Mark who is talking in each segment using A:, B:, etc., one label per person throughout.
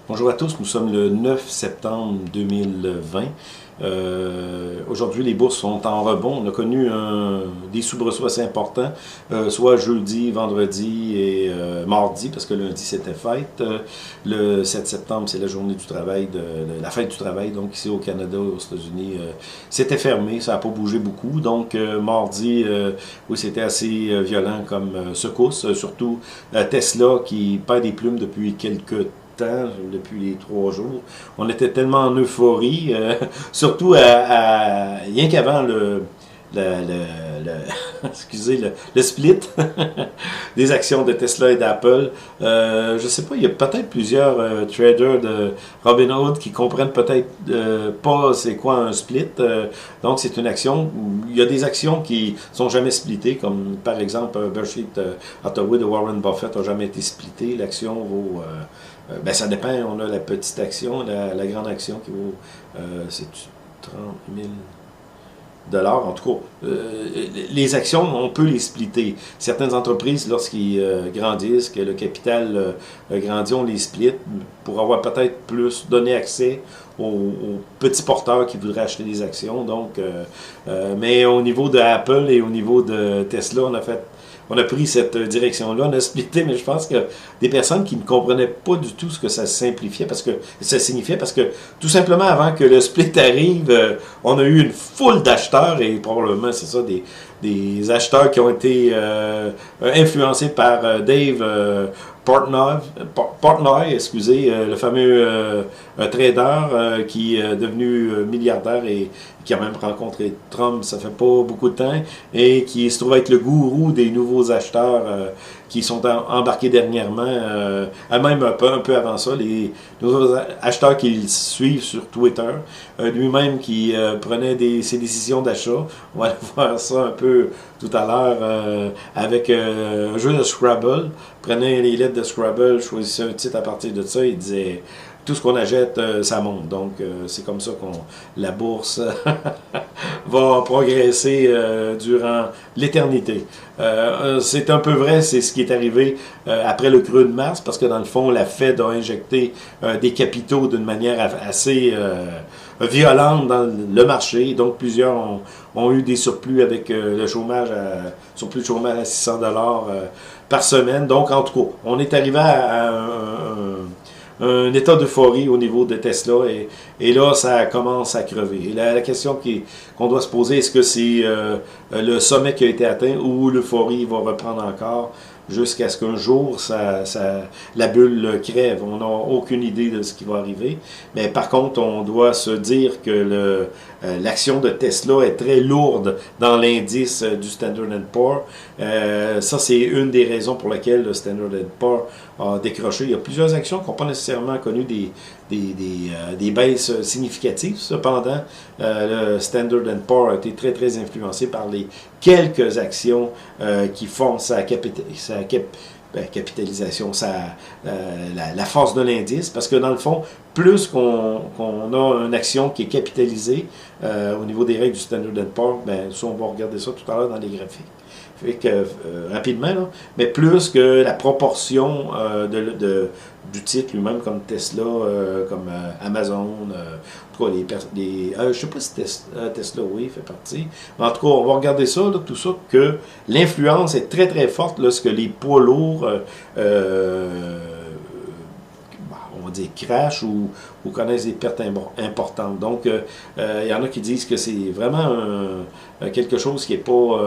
A: Bonjour à tous, nous sommes le 9 septembre 2020. Aujourd'hui, les bourses sont en rebond. On a connu des soubresauts assez importants, soit jeudi, vendredi et mardi, parce que lundi c'était fête. Le 7 septembre, c'est la journée du travail, la fête du travail, donc ici au Canada, aux États-Unis, c'était fermé, ça n'a pas bougé beaucoup. Donc mardi, oui, c'était assez violent comme secousse, surtout Tesla qui perd des plumes depuis quelques temps, depuis les 3 jours. On était tellement en euphorie, surtout rien qu'avant excusez, le split des actions de Tesla et d'Apple. Je sais pas, il y a peut-être plusieurs traders de Robinhood qui comprennent peut-être pas c'est quoi un split. Donc c'est une action, il y a des actions qui sont jamais splittées, comme par exemple Berkshire Hathaway de Warren Buffett n'a jamais été splitté. L'action vaut ben ça dépend, on a la petite action, la grande action qui vaut, c'est 30 000 $. En tout cas, les actions, on peut les splitter. Certaines entreprises, lorsqu'ils grandissent, que le capital grandit, on les split pour avoir peut-être plus, donner accès aux petits porteurs qui voudraient acheter des actions. Donc, mais au niveau de Apple et au niveau de Tesla, on a pris cette direction-là, on a splitté, mais je pense que des personnes qui ne comprenaient pas du tout ce que ça signifiait, parce que tout simplement avant que le split arrive, on a eu une foule d'acheteurs, et probablement c'est ça, des acheteurs qui ont été influencés par Dave Portnoy, excusez, le fameux trader qui est devenu milliardaire et qui a même rencontré Trump, ça fait pas beaucoup de temps, et qui se trouve être le gourou des nouveaux acheteurs qui sont embarqués dernièrement, même un peu avant ça, les nouveaux acheteurs qui le suivent sur Twitter, lui-même qui prenait ses décisions d'achat. On va aller voir ça un peu tout à l'heure avec un jeu de Scrabble. Prenez les lettres de Scrabble, choisissez un titre à partir de ça, il disait tout ce qu'on achète, ça monte. Donc, c'est comme ça que la bourse va progresser durant l'éternité. C'est un peu vrai, c'est ce qui est arrivé après le creux de mars, parce que dans le fond, la Fed a injecté des capitaux d'une manière assez violente dans le marché. Donc, plusieurs ont eu des surplus avec le chômage, surplus de chômage à 600 $ par semaine. Donc, en tout cas, on est arrivé à un état d'euphorie au niveau de Tesla et là, ça commence à crever. Et la question qu'on doit se poser, est-ce que c'est le sommet qui a été atteint ou l'euphorie va reprendre encore jusqu'à ce qu'un jour, la bulle crève. On n'a aucune idée de ce qui va arriver. Mais par contre, on doit se dire que l'action de Tesla est très lourde dans l'indice du Standard & Poor's. Ça, c'est une des raisons pour lesquelles le Standard & Poor's a décroché. Il y a plusieurs actions qui n'ont pas nécessairement connu des baisses significatives. Cependant, le Standard & Poor's a été très, très influencé par les quelques actions qui font sa capitalisation, la force de l'indice, parce que dans le fond, plus qu'on a une action qui est capitalisée au niveau des règles du Standard & Poor's, ben, ça, on va regarder ça tout à l'heure dans les graphiques. Fait que, rapidement, là, mais plus que la proportion du titre lui-même, comme Tesla, comme Amazon, en tout cas, je ne sais pas si Tesla, oui, fait partie. Mais en tout cas, on va regarder ça, là, tout ça, que l'influence est très, très forte lorsque les poids lourds, on va dire, crashent ou connaissent des pertes importantes. Donc, il y en a qui disent que c'est vraiment quelque chose qui n'est pas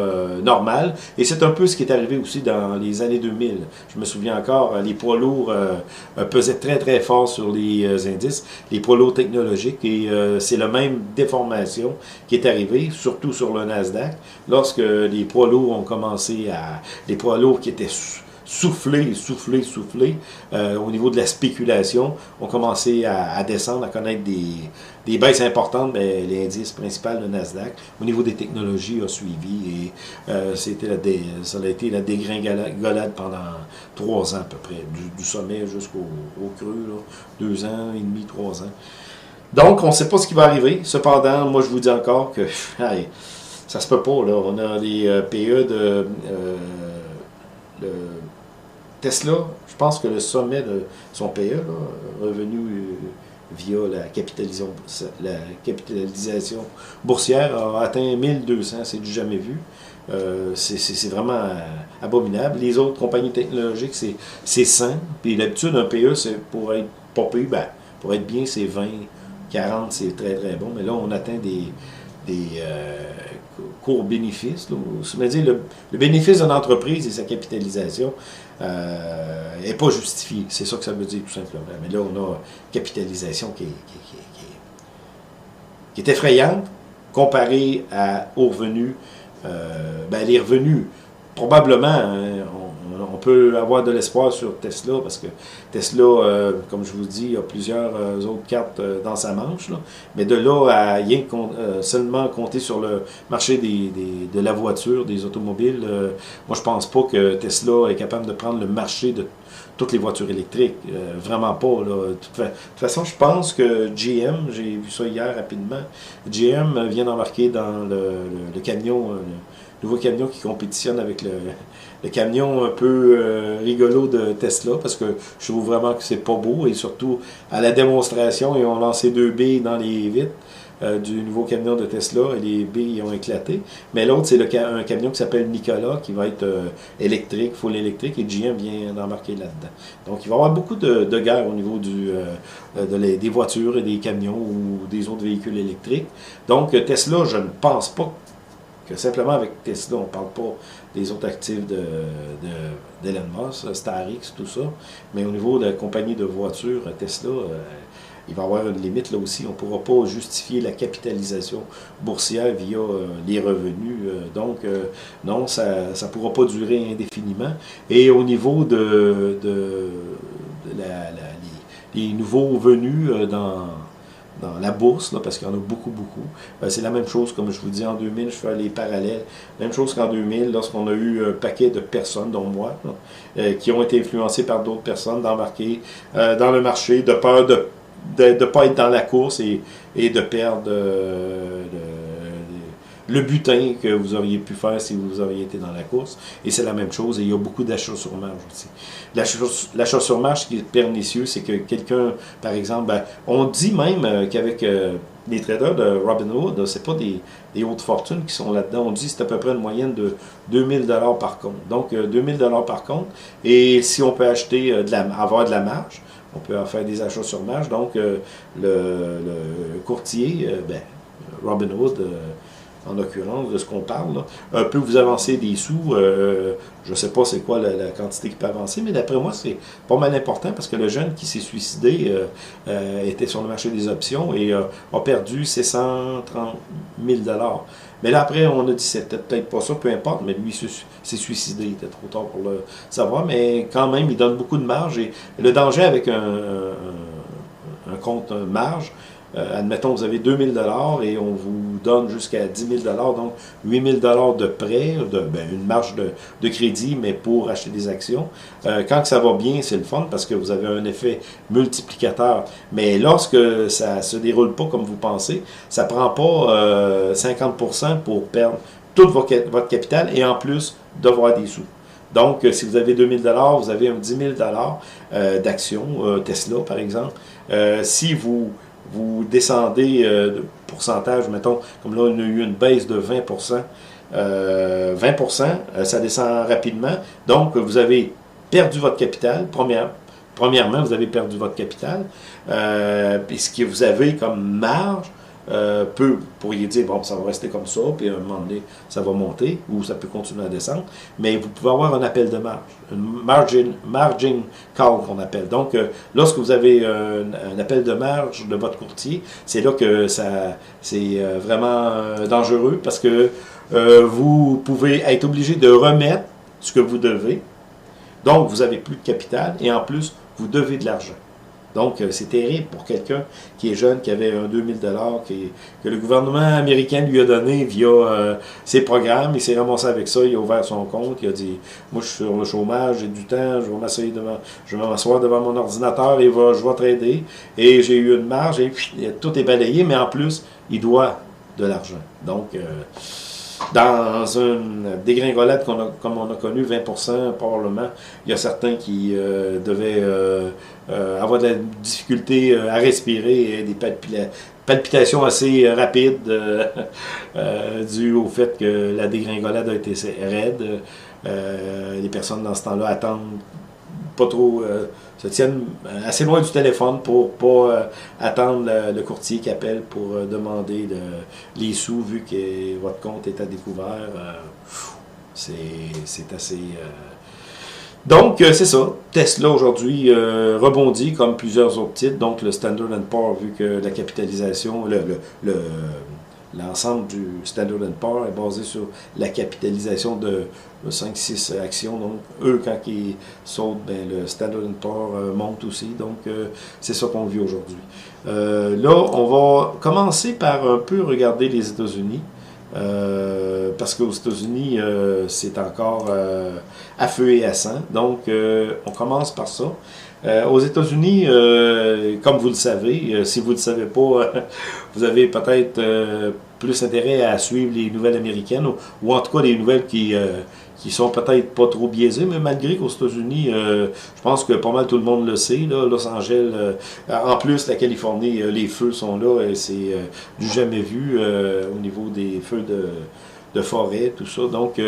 A: normal. Et c'est un peu ce qui est arrivé aussi dans les années 2000. Je me souviens encore, les poids lourds pesaient très, très fort sur les indices, les poids lourds technologiques. Et c'est la même déformation qui est arrivée, surtout sur le Nasdaq, lorsque les poids lourds ont commencé les poids lourds qui étaient souffler au niveau de la spéculation, ont commencé à descendre, à connaître des baisses importantes, mais l'indice principal, le Nasdaq, au niveau des technologies, a suivi et ça a été la dégringolade pendant 3 ans à peu près, du sommet jusqu'au creux, là, 2 ans et demi, 3 ans. Donc, on ne sait pas ce qui va arriver. Cependant, moi, je vous dis encore que hey, ça se peut pas, là. On a des PE Tesla, je pense que le sommet de son PE, là, revenu via la capitalisation boursière, a atteint 1200, c'est du jamais vu. C'est vraiment abominable. Les autres compagnies technologiques, c'est 100. Puis d'habitude, un PE, c'est pour être pas pire, ben, pour être bien, c'est 20, 40, c'est très très bon. Mais là, on atteint des courts bénéfices. C'est-à-dire le bénéfice d'une entreprise et sa capitalisation n'est pas justifié. C'est ça que ça veut dire tout simplement. Mais là, on a une capitalisation qui est effrayante comparée aux revenus. Ben, les revenus, probablement, hein, on peut avoir de l'espoir sur Tesla parce que Tesla, comme je vous dis, il y a plusieurs autres cartes dans sa manche. Là. Mais de là à rien seulement compter sur le marché de la voiture, des automobiles, moi je pense pas que Tesla est capable de prendre le marché de toutes les voitures électriques. Vraiment pas. Là. De toute façon, je pense que GM, j'ai vu ça hier rapidement, GM vient d'embarquer dans le camion, le nouveau camion qui compétitionne avec le camion un peu rigolo de Tesla, parce que je trouve vraiment que c'est pas beau, et surtout à la démonstration, ils ont lancé 2 billes dans les vitres du nouveau camion de Tesla, et les billes ont éclaté. Mais l'autre, c'est un camion qui s'appelle Nikola, qui va être électrique, full électrique, et GM vient d'embarquer là-dedans. Donc, il va y avoir beaucoup de guerre au niveau des voitures et des camions ou des autres véhicules électriques. Donc, Tesla, je ne pense pas que simplement avec Tesla, on ne parle pas des autres actifs d'Elon Musk, StarX, tout ça, mais au niveau de la compagnie de voitures, Tesla, il va y avoir une limite là aussi. On ne pourra pas justifier la capitalisation boursière via les revenus. Donc, non, ça ne pourra pas durer indéfiniment. Et au niveau les nouveaux venus dans la bourse, là, parce qu'il y en a beaucoup, c'est la même chose, comme je vous dis, en 2000, je fais les parallèles, même chose qu'en 2000, lorsqu'on a eu un paquet de personnes, dont moi, là, qui ont été influencées par d'autres personnes, d'embarquer dans le marché, de peur de ne pas être dans la course et de perdre le butin que vous auriez pu faire si vous auriez été dans la course. Et c'est la même chose, et il y a beaucoup d'achats sur marge aussi. L'achat sur marge, ce qui est pernicieux, c'est que quelqu'un, par exemple, ben, on dit même qu'avec les traders de Robinhood, c'est pas des hautes fortunes qui sont là-dedans. On dit que c'est à peu près une moyenne de 2000 $ par compte. Donc, 2000 $ par compte. Et si on peut acheter, avoir de la marge, on peut en faire des achats sur marge. Donc, le courtier, ben, Robinhood, en l'occurrence, de ce qu'on parle, là, peut vous avancer des sous. Je ne sais pas c'est quoi la quantité qu'il peut avancer, mais d'après moi, c'est pas mal important parce que le jeune qui s'est suicidé était sur le marché des options et a perdu 630 000 $. Mais là, après, on a dit c'était peut-être pas ça, peu importe, mais lui s'est suicidé. Il était trop tard pour le savoir, mais quand même, il donne beaucoup de marge. Et le danger avec un compte marge, admettons, vous avez 2000 $ et on vous donne jusqu'à 10 000 $, donc 8 000 $ de prêt, une marge de crédit, mais pour acheter des actions. Quand ça va bien, c'est le fun parce que vous avez un effet multiplicateur. Mais lorsque ça ne se déroule pas comme vous pensez, ça ne prend pas 50% pour perdre tout votre capital et en plus devoir des sous. Donc, si vous avez 2000 $, vous avez un 10 000 $ d'actions, Tesla par exemple. Si vous descendez de pourcentage, mettons, comme là, on a eu une baisse de 20%, 20%, ça descend rapidement. Donc, vous avez perdu votre capital. Premièrement, vous avez perdu votre capital. Puis ce que vous avez comme marge, vous pourriez dire, bon, ça va rester comme ça, puis à un moment donné, ça va monter, ou ça peut continuer à descendre, mais vous pouvez avoir un appel de marge, une margin call qu'on appelle. Donc, lorsque vous avez un appel de marge de votre courtier, c'est là que c'est vraiment dangereux, parce que vous pouvez être obligé de remettre ce que vous devez, donc vous n'avez plus de capital, et en plus, vous devez de l'argent. Donc, c'est terrible pour quelqu'un qui est jeune, qui avait un 2000 $ que le gouvernement américain lui a donné via ses programmes. Il s'est ramassé avec ça, il a ouvert son compte, il a dit « Moi, je suis sur le chômage, j'ai du temps, je vais m'asseoir devant mon ordinateur et je vais trader. » Et j'ai eu une marge et tout est balayé, mais en plus, il doit de l'argent. Donc, dans une dégringolade comme on a connu, 20% probablement, il y a certains qui devaient avoir de la difficulté à respirer et des palpitations assez rapides dues au fait que la dégringolade a été raide. Les personnes dans ce temps-là attendent pas trop, se tiennent assez loin du téléphone pour pas attendre le courtier qui appelle pour demander les sous vu que votre compte est à découvert. C'est assez... Donc, c'est ça. Tesla, aujourd'hui, rebondit comme plusieurs autres titres. Donc, le Standard & Poor's, vu que la capitalisation, l'ensemble du Standard & Poor's est basé sur la capitalisation de 5-6 actions. Donc, eux, quand ils sautent, ben, le Standard & Poor's monte aussi. Donc, c'est ça qu'on vit aujourd'hui. Là, on va commencer par un peu regarder les États-Unis. Parce qu'aux États-Unis, c'est encore à feu et à sang. Donc, on commence par ça. Aux États-Unis, comme vous le savez, si vous ne le savez pas, vous avez peut-être plus intérêt à suivre les nouvelles américaines, ou en tout cas les nouvelles qui sont peut-être pas trop biaisées, mais malgré qu'aux États-Unis, je pense que pas mal tout le monde le sait, là, Los Angeles, en plus la Californie, les feux sont là, et c'est du jamais vu au niveau des feux de forêt, tout ça. Donc,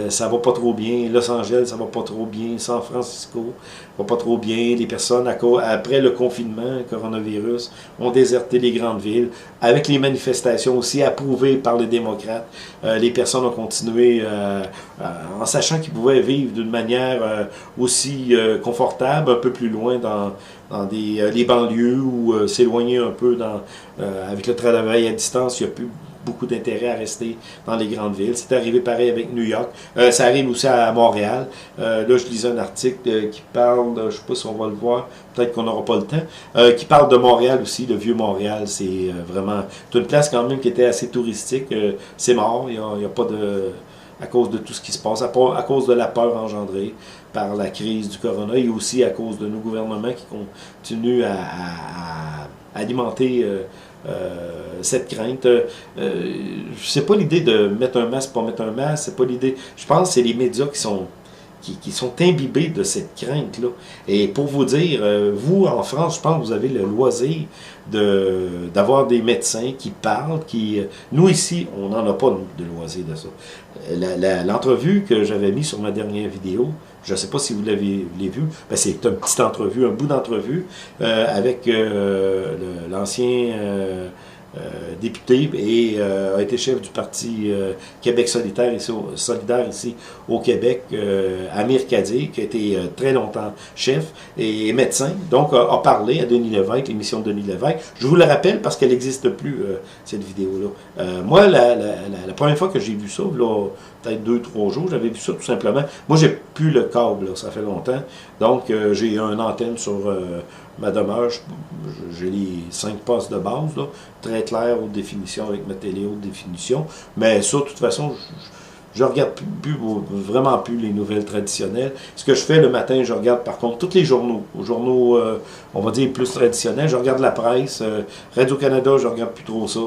A: ça va pas trop bien. Los Angeles, ça va pas trop bien. San Francisco, ça va pas trop bien. Les personnes, après le confinement, coronavirus, ont déserté les grandes villes. Avec les manifestations aussi approuvées par les démocrates, les personnes ont continué en sachant qu'ils pouvaient vivre d'une manière aussi confortable, un peu plus loin dans les banlieues ou s'éloigner un peu avec le travail à distance. Il n'y a plus beaucoup d'intérêt à rester dans les grandes villes. C'est arrivé pareil avec New York. Ça arrive aussi à Montréal. Là, je lisais un article qui parle, je ne sais pas si on va le voir, peut-être qu'on n'aura pas le temps, qui parle de Montréal aussi, le vieux Montréal. C'est vraiment une place quand même qui était assez touristique. C'est mort. Il n'y a pas de... à cause de tout ce qui se passe, à cause de la peur engendrée par la crise du corona et aussi à cause de nos gouvernements qui continuent à alimenter cette crainte. C'est pas l'idée de mettre un masque, pas mettre un masque, c'est pas l'idée. Je pense que c'est les médias qui sont imbibés de cette crainte-là. Et pour vous dire, vous, en France, je pense que vous avez le loisir d'avoir des médecins qui parlent, nous, ici, on n'en a pas de loisir de ça. L'entrevue que j'avais mis sur ma dernière vidéo, je ne sais pas si vous l'avez vu, ben c'est une petite entrevue, un bout d'entrevue avec l'ancien député et a été chef du parti Québec solidaire ici au Québec, Amir Kadir, qui a été très longtemps chef et médecin, donc a parlé à Denis Lévesque, l'émission de Denis Lévesque. Je vous le rappelle parce qu'elle n'existe plus, cette vidéo-là. Moi, la première fois que j'ai vu ça, là, peut-être 2-3 jours, j'avais vu ça tout simplement. Moi, j'ai plus le câble, là, ça fait longtemps, donc j'ai une antenne sur ma demeure, j'ai les 5 postes de base, là, très clair, haute définition avec ma télé haute définition, mais ça, de toute façon, je regarde vraiment plus les nouvelles traditionnelles. Ce que je fais le matin, je regarde par contre tous les journaux. Aux journaux, on va dire plus traditionnels. Je regarde la presse. Radio-Canada, je regarde plus trop ça.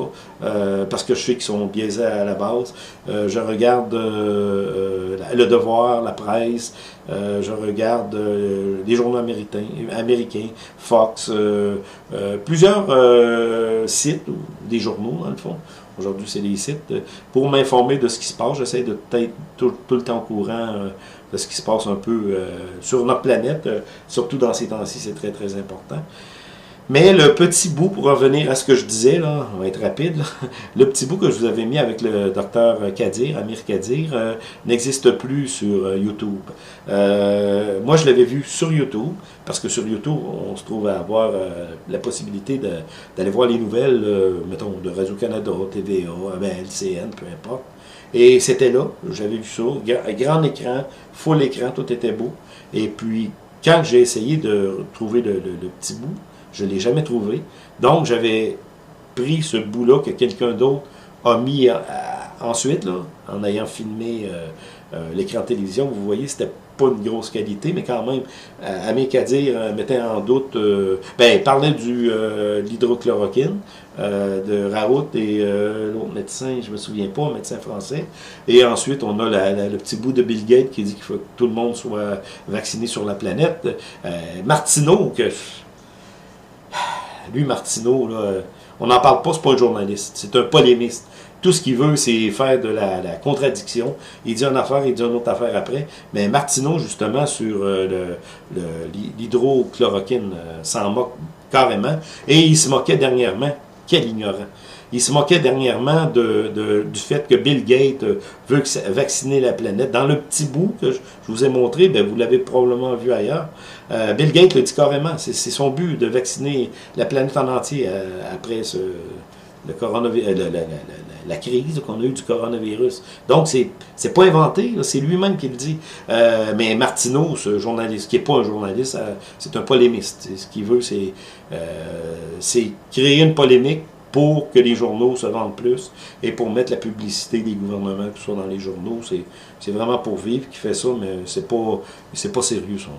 A: Parce que je sais qu'ils sont biaisés à la base. Je regarde Le Devoir, la presse. Je regarde les journaux américains, Fox, plusieurs sites, des journaux dans le fond. Aujourd'hui, c'est les sites. Pour m'informer de ce qui se passe, j'essaie de être tout le temps au courant de ce qui se passe un peu sur notre planète. Surtout dans ces temps-ci, c'est très, très important. Mais le petit bout, pour revenir à ce que je disais, là, on va être rapide, là, le petit bout que je vous avais mis avec le docteur Kadir, Amir Kadir, n'existe plus sur YouTube. Moi, je l'avais vu sur YouTube, parce que sur YouTube, on se trouve à avoir la possibilité d'aller voir les nouvelles, mettons, de Radio-Canada, TVA, LCN, peu importe. Et c'était là, j'avais vu ça, grand écran, full écran, tout était beau. Et puis, quand j'ai essayé de trouver le petit bout, je ne l'ai jamais trouvé. Donc, j'avais pris ce bout-là que quelqu'un d'autre a mis ensuite, là, en ayant filmé l'écran de télévision. Vous voyez, c'était pas une grosse qualité, mais quand même, Amé Kadir mettait en doute, ben, il parlait de l'hydrochloroquine, de Raoult et l'autre médecin, je me souviens pas, un médecin français. Et ensuite, on a le petit bout de Bill Gates qui dit qu'il faut que tout le monde soit vacciné sur la planète. Martineau, lui, Martineau, là, on n'en parle pas, c'est pas un journaliste, c'est un polémiste. Tout ce qu'il veut, c'est faire de la contradiction. Il dit une affaire, il dit une autre affaire après. Mais Martineau, justement, sur l'hydrochloroquine, s'en moque carrément. Et il se moquait dernièrement. Quel ignorant. Il se moquait dernièrement du fait que Bill Gates veut vacciner la planète. Dans le petit bout que je vous ai montré, ben, vous l'avez probablement vu ailleurs, Bill Gates le dit carrément. C'est son but de vacciner la planète en entier après le coronavirus, la crise qu'on a eue du coronavirus. Donc, c'est pas inventé, c'est lui-même qui le dit. Mais Martineau, ce journaliste, qui n'est pas un journaliste, c'est un polémiste. Ce qu'il veut, c'est créer une polémique pour que les journaux se vendent plus et pour mettre la publicité des gouvernements, que ce soit dans les journaux. C'est vraiment pour vivre qu'il fait ça, mais c'est pas sérieux, ça.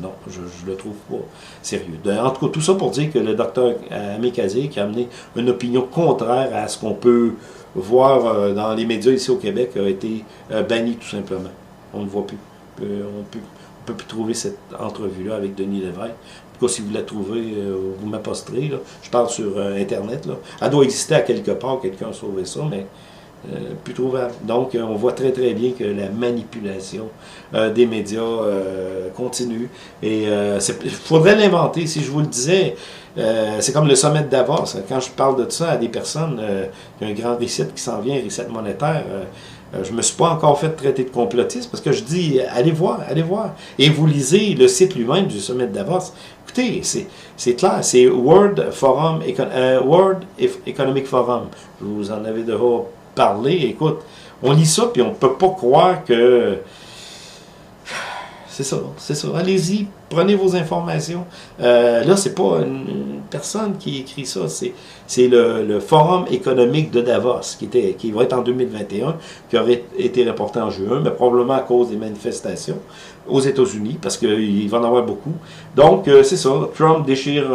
A: Non, je le trouve pas sérieux. En tout cas, tout ça pour dire que le docteur Amé Kadir, qui a amené une opinion contraire à ce qu'on peut voir dans les médias ici au Québec, a été banni tout simplement. On ne le voit plus. On ne peut plus trouver cette entrevue-là avec Denis Lévesque. En tout cas, si vous la trouvez, vous m'apposterez. Je parle sur Internet. Là. Elle doit exister à quelque part, quelqu'un a sauvé ça, mais plus trouvable. Donc, on voit très très bien que la manipulation des médias continue. Et il faudrait l'inventer. Si je vous le disais, c'est comme le sommet de Davos. Quand je parle de ça à des personnes, il y a un grand reset qui s'en vient, un reset monétaire. Je ne me suis pas encore fait traiter de complotiste parce que je dis, allez voir, allez voir. Et vous lisez le site lui-même du sommet de Davos. Écoutez, c'est clair, c'est World Economic Forum. Je vous en avais déjà parlé. Écoute, on lit ça, puis on ne peut pas croire que... C'est ça. Allez-y, prenez vos informations. Là, c'est pas une personne qui écrit ça, c'est le Forum économique de Davos, qui va être en 2021, qui aurait été reporté en juin, mais probablement à cause des manifestations aux États-Unis, parce qu'il va en avoir beaucoup. Donc, c'est ça. Trump déchire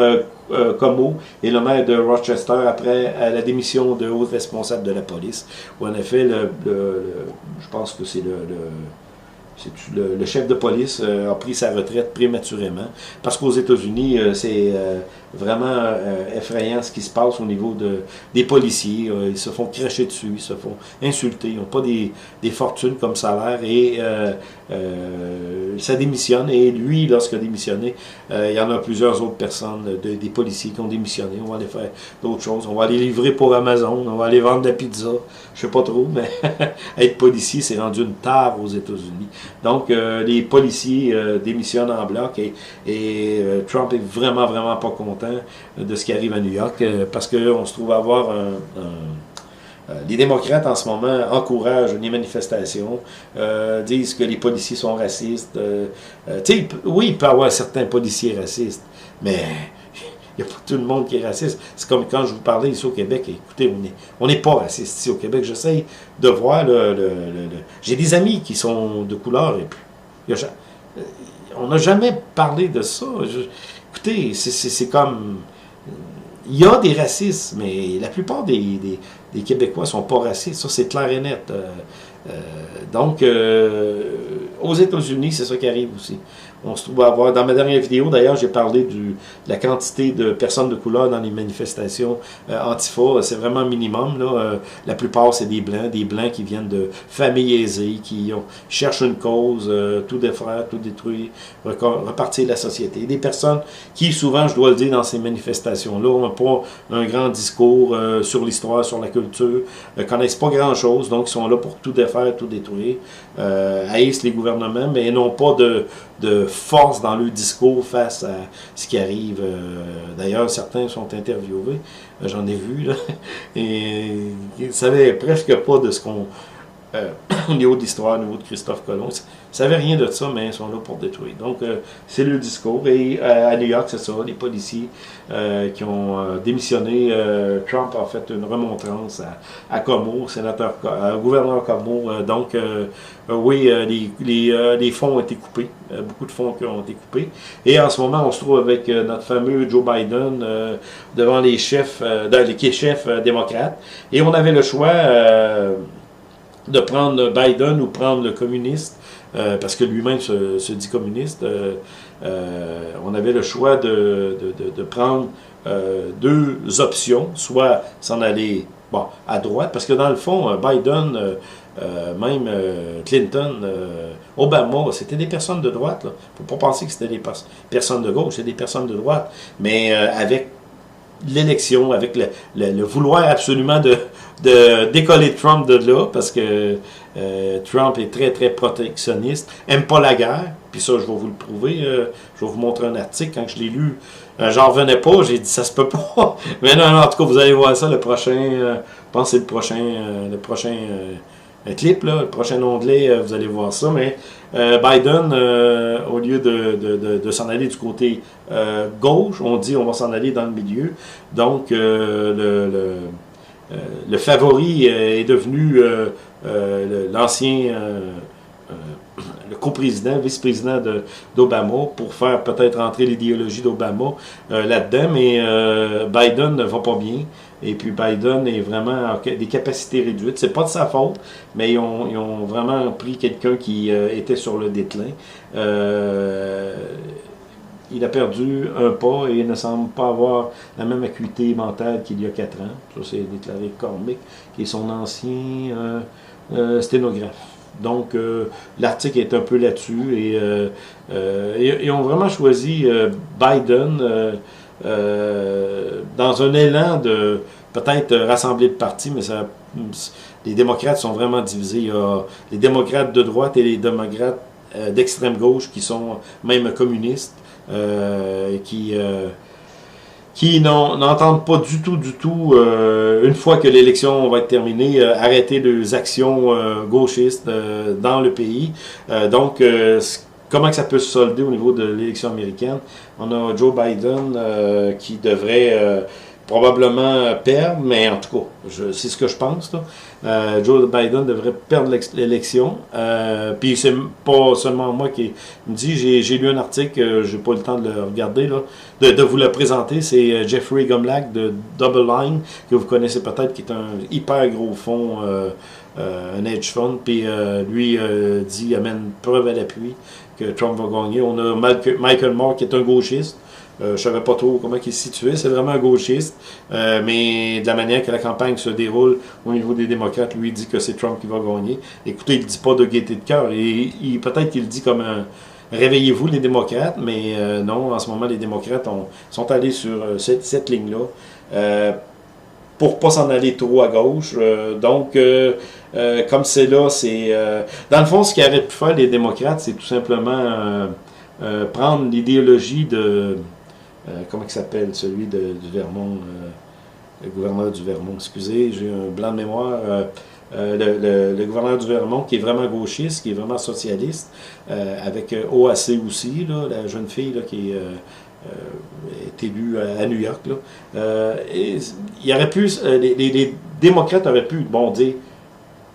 A: Cuomo et le maire de Rochester après la démission de hauts responsables de la police. Où en effet, je pense que c'est le chef de police a pris sa retraite prématurément parce qu'aux États-Unis, c'est vraiment effrayant ce qui se passe au niveau des policiers. Ils se font cracher dessus, ils se font insulter, ils n'ont pas des fortunes comme salaire et ça démissionne. Et lui, lorsqu'il a démissionné, il y en a plusieurs autres personnes, des policiers qui ont démissionné. On va aller faire d'autres choses. On va aller livrer pour Amazon, on va aller vendre de la pizza. Je sais pas trop, mais être policier, c'est rendu une tare aux États-Unis. Donc, les policiers démissionnent en bloc et Trump est vraiment, vraiment pas content de ce qui arrive à New York parce qu'on se trouve avoir les démocrates en ce moment encouragent les manifestations, disent que les policiers sont racistes. Oui, il peut y avoir certains policiers racistes, mais il n'y a pas tout le monde qui est raciste. C'est comme quand je vous parlais ici au Québec. Écoutez, on n'est pas raciste ici au Québec. J'essaye de voir j'ai des amis qui sont de couleur et puis on n'a jamais parlé de ça. Écoutez, c'est comme... Il y a des racistes, mais la plupart des Québécois ne sont pas racistes. Ça, c'est clair et net. Donc, aux États-Unis, c'est ça qui arrive aussi. On se trouve à avoir, dans ma dernière vidéo, d'ailleurs, j'ai parlé de la quantité de personnes de couleur dans les manifestations Antifa. C'est vraiment minimum. Là. La plupart, c'est des Blancs qui viennent de familles aisées, qui cherchent une cause, tout défaire, tout détruire, repartir la société. Des personnes qui, souvent, je dois le dire, dans ces manifestations-là, n'ont pas un grand discours sur l'histoire, sur la culture, ne connaissent pas grand-chose, donc ils sont là pour tout défaire, tout détruire, haïssent les gouvernements, mais n'ont pas de force dans le discours face à ce qui arrive. D'ailleurs, certains sont interviewés, j'en ai vu, là, et ils ne savaient presque pas de ce qu'on au niveau de l'histoire, au niveau de Christophe Colomb. Ils ne savaient rien de ça, mais ils sont là pour détruire. Donc, c'est le discours. Et à New York, c'est ça, les policiers qui ont démissionné. Trump a fait une remontrance à Como, gouverneur Como. Donc, oui, les fonds ont été coupés. Beaucoup de fonds qui ont été coupés. Et en ce moment, on se trouve avec notre fameux Joe Biden devant les chefs, les chefs démocrates. Et on avait le choix de prendre Biden ou prendre le communiste, parce que lui-même se dit communiste. On avait le choix de prendre deux options, soit s'en aller à droite, parce que dans le fond, Biden, même Clinton, Obama, c'était des personnes de droite. Il ne faut pas penser que c'était des personnes de gauche, c'est des personnes de droite. Mais avec l'élection, avec le vouloir absolument de décoller Trump de là, parce que Trump est très, très protectionniste, aime pas la guerre, puis ça, je vais vous le prouver, je vais vous montrer un article, quand je l'ai lu, j'en revenais pas, j'ai dit, ça se peut pas, mais non, en tout cas, vous allez voir ça, le prochain, je pense que c'est le prochain clip, là, le prochain onglet, vous allez voir ça, mais Biden, au lieu de s'en aller du côté gauche, on dit on va s'en aller dans le milieu, donc le favori est devenu l'ancien le coprésident, vice-président d'Obama pour faire peut-être entrer l'idéologie d'Obama là-dedans, mais Biden ne va pas bien. Et puis Biden est vraiment des capacités réduites. C'est pas de sa faute, mais ils ont vraiment pris quelqu'un qui était sur le déclin. Il a perdu un pas et il ne semble pas avoir la même acuité mentale qu'il y a 4 ans. Ça, c'est déclaré Cormick, qui est son ancien sténographe. Donc, l'article est un peu là-dessus et ils ont vraiment choisi Biden dans un élan de peut-être rassembler le parti, mais les démocrates sont vraiment divisés. Il y a les démocrates de droite et les démocrates d'extrême gauche qui sont même communistes, qui n'entendent pas du tout, une fois que l'élection va être terminée, arrêter les actions gauchistes dans le pays. Donc, comment que ça peut se solder au niveau de l'élection américaine? On a Joe Biden qui devrait probablement perdre, mais en tout cas, c'est ce que je pense, là. Joe Biden devrait perdre l'élection. Puis c'est pas seulement moi qui me dit, j'ai lu un article, j'ai pas le temps de le regarder, là, de vous le présenter. C'est Jeffrey Gumlach de Double Line, que vous connaissez peut-être, qui est un hyper gros fonds, un hedge fund. Puis lui dit, amène preuve à l'appui que Trump va gagner. On a Michael Moore qui est un gauchiste. Je ne savais pas trop comment il est situé, c'est vraiment un gauchiste, mais de la manière que la campagne se déroule au niveau des démocrates, lui il dit que c'est Trump qui va gagner. Écoutez, il ne dit pas de gaieté de cœur, et peut-être qu'il dit comme un réveillez-vous les démocrates, mais non, en ce moment les démocrates sont allés sur cette ligne-là pour ne pas s'en aller trop à gauche. Donc, comme c'est là, c'est... dans le fond, ce qu'ils auraient pu faire les démocrates, c'est tout simplement prendre l'idéologie de... comment il s'appelle, celui du Vermont, le gouverneur du Vermont, excusez, j'ai un blanc de mémoire, le gouverneur du Vermont qui est vraiment gauchiste, qui est vraiment socialiste, avec OAC aussi, là, la jeune fille là, qui est élue à New York. Là. Et il aurait pu, les démocrates auraient pu dire,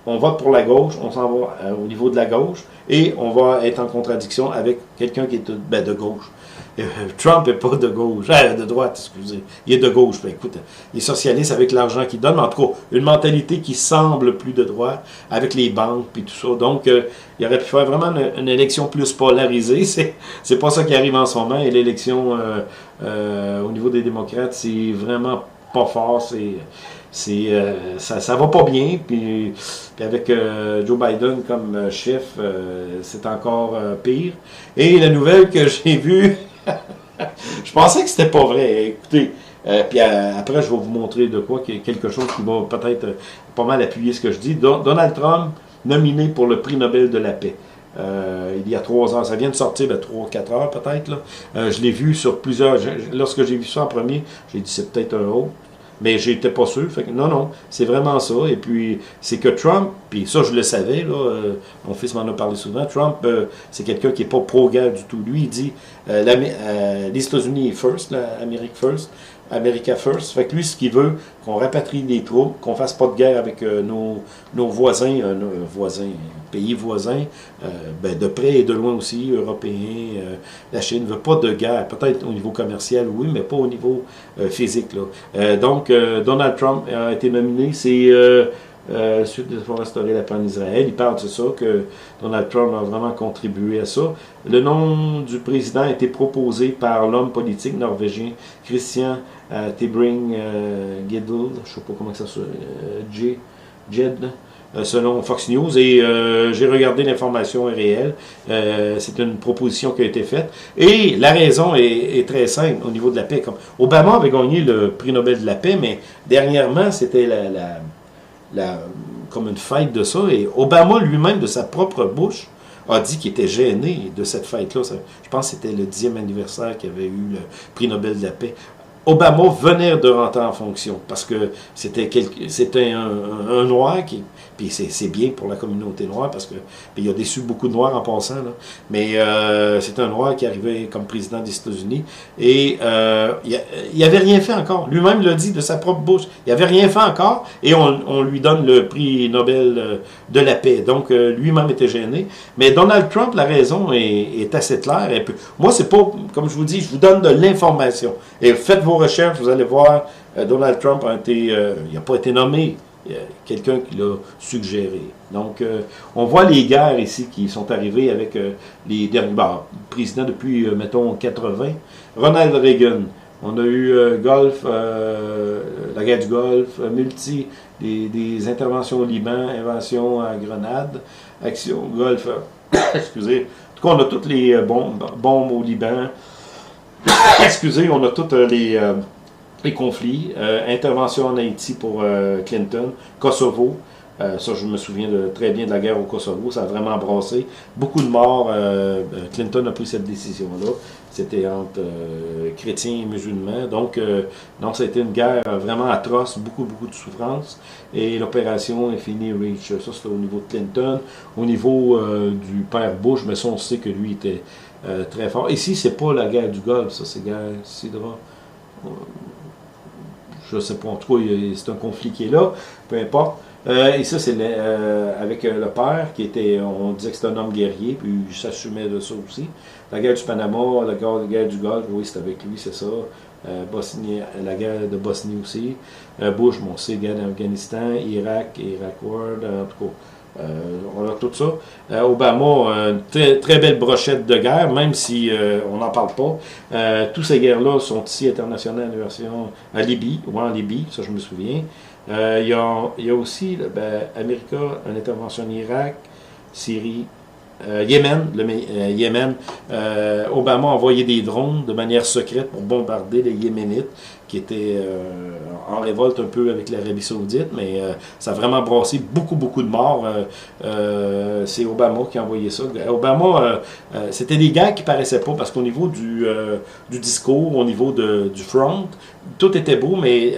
A: on vote pour la gauche, on s'en va au niveau de la gauche, et on va être en contradiction avec quelqu'un qui est de gauche. Trump n'est pas de gauche, de droite, excusez. Il est de gauche. Ben, écoute, il est socialiste avec l'argent qu'il donne, mais en tout cas, une mentalité qui semble plus de droite, avec les banques et tout ça. Donc, il aurait pu faire vraiment une élection plus polarisée. C'est pas ça qui arrive en ce moment. Et l'élection au niveau des démocrates, c'est vraiment pas fort. Ça va pas bien. Puis avec Joe Biden comme chef, c'est encore pire. Et la nouvelle que j'ai vue, je pensais que c'était pas vrai. Écoutez, puis après, je vais vous montrer de quoi, quelque chose qui va peut-être pas mal appuyer ce que je dis. Donald Trump, nominé pour le prix Nobel de la paix. Il y a 3 ans, ça vient de sortir, 3-4 heures peut-être. Je l'ai vu sur plusieurs. Lorsque j'ai vu ça en premier, j'ai dit c'est peut-être un autre. mais j'étais pas sûr. Fait que non, non, c'est vraiment ça. Et puis, c'est que Trump, puis ça, je le savais, là, mon fils m'en a parlé souvent, Trump, c'est quelqu'un qui n'est pas pro-guerre du tout. Lui, il dit, les États-Unis first, l'Amérique first, America First. Fait que lui, ce qu'il veut, qu'on rapatrie les troupes, qu'on fasse pas de guerre avec nos voisins, pays voisins, ben, de près et de loin aussi, européens. La Chine ne veut pas de guerre, peut-être au niveau commercial, oui, mais pas au niveau physique. Là. Donc, Donald Trump a été nominé, c'est suite de pouvoir restaurer la paix en Israël. Il parle de ça, que Donald Trump a vraiment contribué à ça. Le nom du président a été proposé par l'homme politique norvégien Christian Tybring-Gjedde, je ne sais pas comment ça se Jed, selon Fox News, et j'ai regardé l'information est réelle. C'est une proposition qui a été faite. Et la raison est très simple au niveau de la paix. Comme Obama avait gagné le prix Nobel de la paix, mais dernièrement, c'était comme une fête de ça. Et Obama lui-même, de sa propre bouche, a dit qu'il était gêné de cette fête-là. Je pense que c'était le 10e anniversaire qu'il avait eu le prix Nobel de la paix. Obama venait de rentrer en fonction parce que c'était un noir qui, puis c'est bien pour la communauté noire parce que il a déçu beaucoup de noirs en passant là, mais c'est un noir qui arrivait comme président des États-Unis et il avait rien fait encore. Lui-même l'a dit de sa propre bouche. Il avait rien fait encore et on lui donne le prix Nobel de la paix. Donc lui-même était gêné. Mais Donald Trump, la raison est assez claire. Moi, c'est pas comme je vous dis, je vous donne de l'information et faites vos recherches, vous allez voir, Donald Trump a été, il n'a pas été nommé, il y a quelqu'un qui l'a suggéré. Donc, on voit les guerres ici qui sont arrivées avec les derniers présidents depuis, mettons, 80. Ronald Reagan, on a eu Golfe, la guerre du Golfe, des interventions au Liban, inventions à Grenade, action Golfe, excusez. En tout cas, on a toutes les bombes au Liban. Excusez, on a tous les conflits. Intervention en Haïti pour Clinton. Kosovo. Ça, je me souviens très bien de la guerre au Kosovo. Ça a vraiment brassé. Beaucoup de morts. Clinton a pris cette décision-là. C'était entre chrétiens et musulmans. Donc, ça a été une guerre vraiment atroce. Beaucoup de souffrance. Et l'opération Infinity Reach. Ça, c'était au niveau de Clinton. Au niveau du père Bush, mais ça, on sait que lui était très fort. Ici, c'est pas la guerre du Golfe, ça, c'est la guerre Sidra. Je sais pas, en tout cas, c'est un conflit qui est là, peu importe. Et ça, c'est avec le père, qui était, on disait que c'était un homme guerrier, puis il s'assumait de ça aussi. La guerre du Panama, la guerre du Golfe, oui, c'est avec lui, c'est ça. La guerre de Bosnie aussi. Bush, bon, c'est la guerre d'Afghanistan, Irak War, en tout cas. On a tout ça. Obama, une très belle brochette de guerre, même si on n'en parle pas. Toutes ces guerres-là sont ici internationales, version à Libye, ou en Libye, ça je me souviens. Il y a aussi Amérique, une intervention en Irak, Syrie, Yémen. Yémen, Obama a envoyé des drones de manière secrète pour bombarder les Yéménites qui étaient en révolte un peu avec l'Arabie Saoudite, mais ça a vraiment brassé beaucoup de morts. C'est Obama qui a envoyé ça. Obama, c'était des guerres qui paraissaient pas, parce qu'au niveau du discours, au niveau du front, tout était beau, mais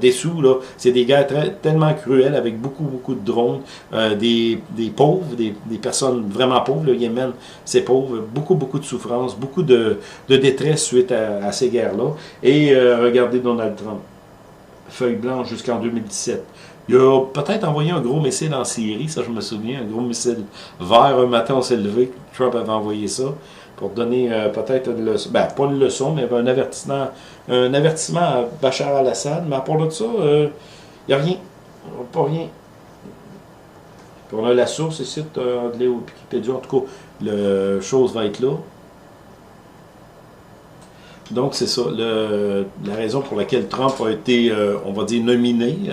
A: dessous, là, c'est des guerres tellement cruelles, avec beaucoup de drones, des pauvres, des personnes vraiment pauvres. Le Yémen, c'est pauvre, beaucoup de souffrance, beaucoup de détresse suite à ces guerres-là. Et regardez Donald Trump, feuille blanche jusqu'en 2017. Il a peut-être envoyé un gros missile en Syrie, ça je me souviens, un gros missile vert. Un matin on s'est levé, Trump avait envoyé ça pour donner peut-être une leçon, pas une leçon, mais un avertissement à Bachar al-Assad. Mais à part de ça, il n'y a rien, pas rien. Puis on a la source ici, de Wikipédia, en tout cas, la chose va être là. Donc, c'est ça, la raison pour laquelle Trump a été, on va dire, nominé. Il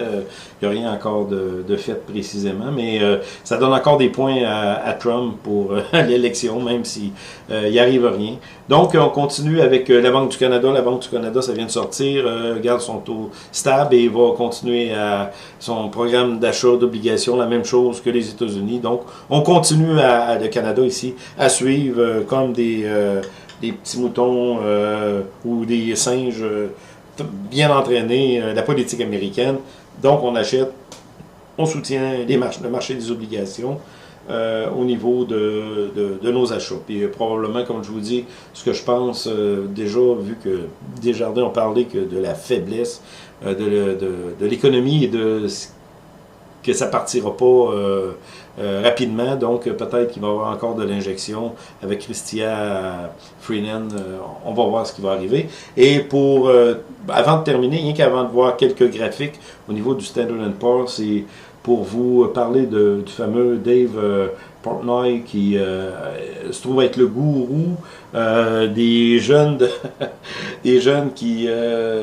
A: n'y a rien encore de fait précisément, mais ça donne encore des points à Trump pour l'élection, même si il n'y arrive rien. Donc, on continue avec la Banque du Canada. La Banque du Canada, ça vient de sortir, garde son taux stable et va continuer à son programme d'achat d'obligations, la même chose que les États-Unis. Donc, on continue le Canada ici à suivre comme des petits moutons ou des singes bien entraîné la politique américaine. Donc, on achète, on soutient le marché des obligations au niveau de nos achats. Puis probablement, comme je vous dis, ce que je pense, déjà, vu que Desjardins ont parlé que de la faiblesse de l'économie et que ça partira pas rapidement, donc peut-être qu'il va y avoir encore de l'injection avec Chrystia Freeland, on va voir ce qui va arriver. Et avant de terminer, rien qu'avant de voir quelques graphiques au niveau du Standard & Poor's, c'est pour vous parler du fameux Dave Portnoy qui se trouve être le gourou des jeunes des jeunes qui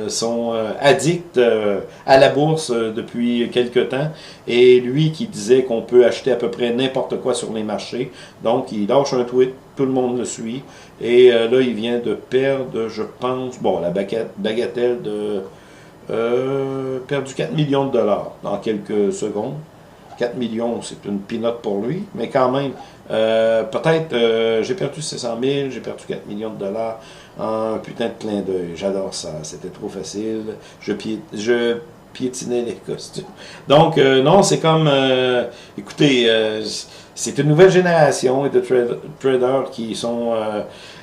A: sont addicts à la bourse depuis quelque temps, et lui qui disait qu'on peut acheter à peu près n'importe quoi sur les marchés. Donc il lâche un tweet, tout le monde le suit, et là il vient de perdre, je pense, bon, la bagatelle de perdu 4 millions de dollars dans quelques secondes. 4 millions, c'est une pinotte pour lui, mais quand même, peut-être, j'ai perdu 600 000, j'ai perdu 4 millions de dollars, un putain de clin d'œil, j'adore ça, c'était trop facile, je piétinais les costumes. Donc, non, c'est comme, écoutez, c'est une nouvelle génération de traders qui sont...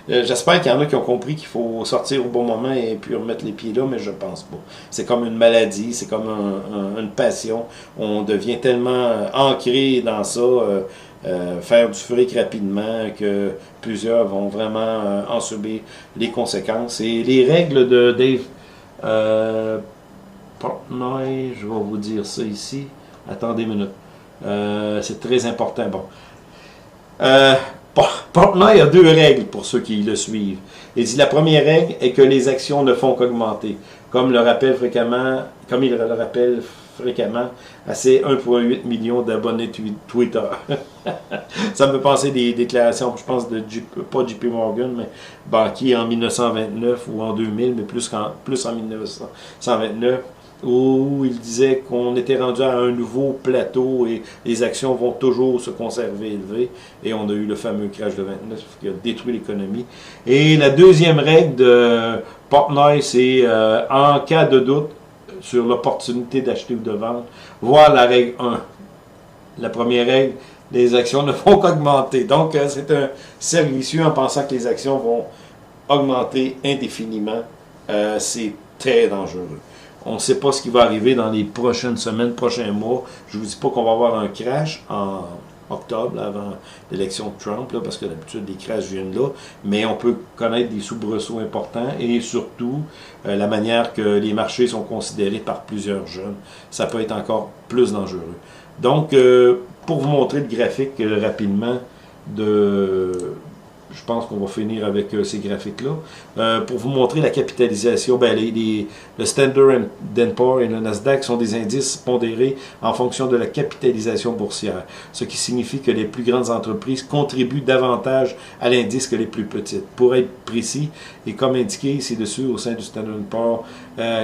A: j'espère qu'il y en a qui ont compris qu'il faut sortir au bon moment et puis remettre les pieds là, mais je pense pas. C'est comme une maladie, c'est comme une passion. On devient tellement ancré dans ça, faire du fric rapidement, que plusieurs vont vraiment en subir les conséquences. Et les règles de Dave Portnoy, je vais vous dire ça ici. Attendez une minute. C'est très important. Bon. Portnoy a 2 règles pour ceux qui le suivent. Il dit la première règle est que les actions ne font qu'augmenter, comme il le rappelle fréquemment à ses 1,8 million d'abonnés Twitter. Ça me fait penser des déclarations, je pense, pas JP Morgan, mais banquier en 1929 ou en 2000, mais plus en 1929. Où il disait qu'on était rendu à un nouveau plateau et les actions vont toujours se conserver élevées. Et on a eu le fameux crash de 29 qui a détruit l'économie. Et la deuxième règle de Portnoy, c'est en cas de doute sur l'opportunité d'acheter ou de vendre, voir la règle 1. La première règle, les actions ne font qu'augmenter. Donc, c'est un cercle vicieux en pensant que les actions vont augmenter indéfiniment. C'est très dangereux. On ne sait pas ce qui va arriver dans les prochaines semaines, prochains mois. Je ne vous dis pas qu'on va avoir un crash en octobre, là, avant l'élection de Trump, là, parce que d'habitude, les crashs viennent là. Mais on peut connaître des soubresauts importants et surtout, la manière que les marchés sont considérés par plusieurs jeunes. Ça peut être encore plus dangereux. Donc, pour vous montrer le graphique rapidement je pense qu'on va finir avec ces graphiques-là. Pour vous montrer la capitalisation, le Standard & Poor's et le Nasdaq sont des indices pondérés en fonction de la capitalisation boursière, ce qui signifie que les plus grandes entreprises contribuent davantage à l'indice que les plus petites. Pour être précis, et comme indiqué ci-dessus au sein du Standard & Poor's,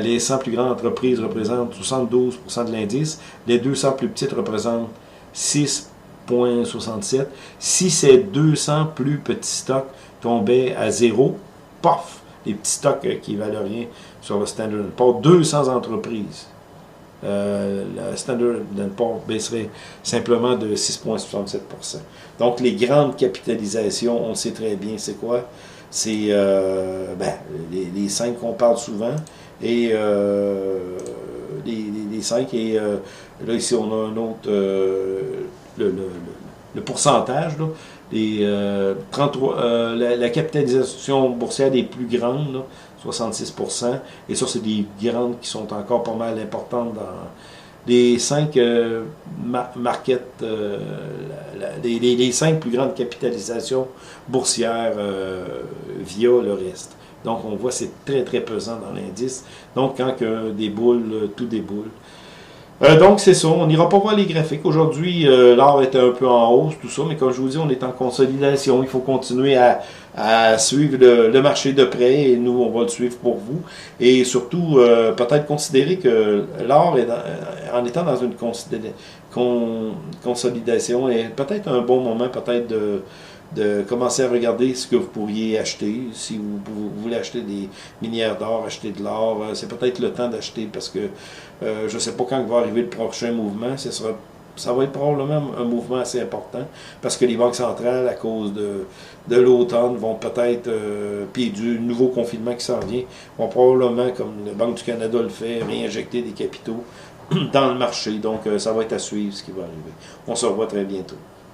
A: les 100 plus grandes entreprises représentent 72% de l'indice, les 200 plus petites représentent 6,67. Si ces 200 plus petits stocks tombaient à zéro, paf, les petits stocks qui valent rien sur le Standard & Poor's, 200 entreprises, le Standard & Poor's baisserait simplement de 6,67%. Donc les grandes capitalisations, on sait très bien c'est quoi. C'est les 5 qu'on parle souvent, et les 5, et là ici on a un autre... le pourcentage, là, la capitalisation boursière des plus grandes, là, 66%, et ça, c'est des grandes qui sont encore pas mal importantes dans les 5 les 5 plus grandes capitalisations boursières via le reste. Donc, on voit c'est très, très pesant dans l'indice. Donc, quand déboule, tout déboule. Donc, c'est ça. On n'ira pas voir les graphiques. Aujourd'hui, l'or était un peu en hausse, tout ça, mais comme je vous dis, on est en consolidation. Il faut continuer à suivre le marché de près, et nous, on va le suivre pour vous. Et surtout, peut-être considérer que l'or, en étant dans une consolidation, est peut-être un bon moment, peut-être de commencer à regarder ce que vous pourriez acheter. Si vous voulez acheter des minières d'or, acheter de l'or, c'est peut-être le temps d'acheter parce que je ne sais pas quand va arriver le prochain mouvement. Ça va être probablement un mouvement assez important parce que les banques centrales, à cause de l'automne, vont peut-être, puis du nouveau confinement qui s'en vient, vont probablement, comme la Banque du Canada le fait, réinjecter des capitaux dans le marché. Donc, ça va être à suivre ce qui va arriver. On se revoit très bientôt.